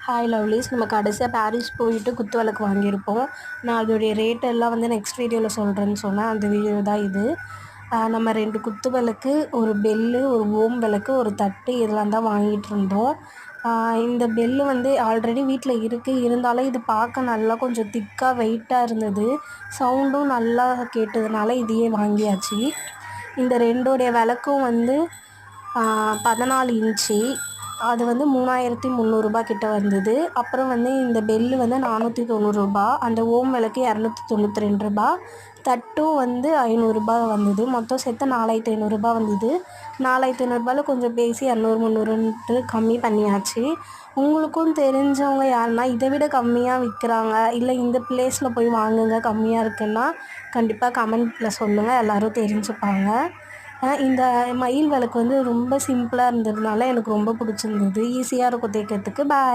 Hi lovelies. நம்ம கடைசியாக Paris போயிட்டு குத்து விளக்கு வாங்கியிருப்போம். நான் அதோடைய ரேட் எல்லாம் வந்து நெக்ஸ்ட் வீடியோவில் சொல்கிறேன்னு சொன்னேன். அந்த வீடியோ தான் இது. நம்ம 2 குத்து விளக்கு, ஒரு பெல்லு, ஒரு ஓம் விளக்கு, ஒரு தட்டு இதெல்லாம் தான் வாங்கிட்டு இருந்தோம். இந்த பெல்லு வந்து ஆல்ரெடி வீட்டில் இருக்குது. இருந்தாலும் இது பார்க்க நல்லா கொஞ்சம் திக்காக வெயிட்டாக இருந்தது. சவுண்டும் நல்லா கேட்டதுனால இதையே வாங்கியாச்சு. இந்த 2 விளக்கும் வந்து 14 இன்ச்சு. அது வந்து 3300 கிட்ட வந்தது. அப்புறம் வந்து இந்த பெல்லு வந்து 490. அந்த ஓம் விளக்கு 292. தட்டும் வந்து 500 வந்தது. மொத்தம் சேர்த்து 4500 வந்தது. 4500 கொஞ்சம் பேசி 200 300ன்ட்டு கம்மி பண்ணியாச்சு. உங்களுக்கும் தெரிஞ்சவங்க யாருன்னா இதை விட கம்மியாக விற்கிறாங்க, இல்லை இந்த ப்ளேஸில் போய் வாங்குங்க கம்மியாக இருக்குன்னா கண்டிப்பாக கமெண்ட்டில் சொல்லுங்கள். எல்லோரும் தெரிஞ்சுப்பாங்க. இந்த மயில் விளக்கு வந்து ரொம்ப சிம்பிளாக இருந்ததுனால எனக்கு ரொம்ப பிடிச்சிருந்தது. ஈஸியாக இருக்கும் தேய்க்கிறதுக்கு. பாய்.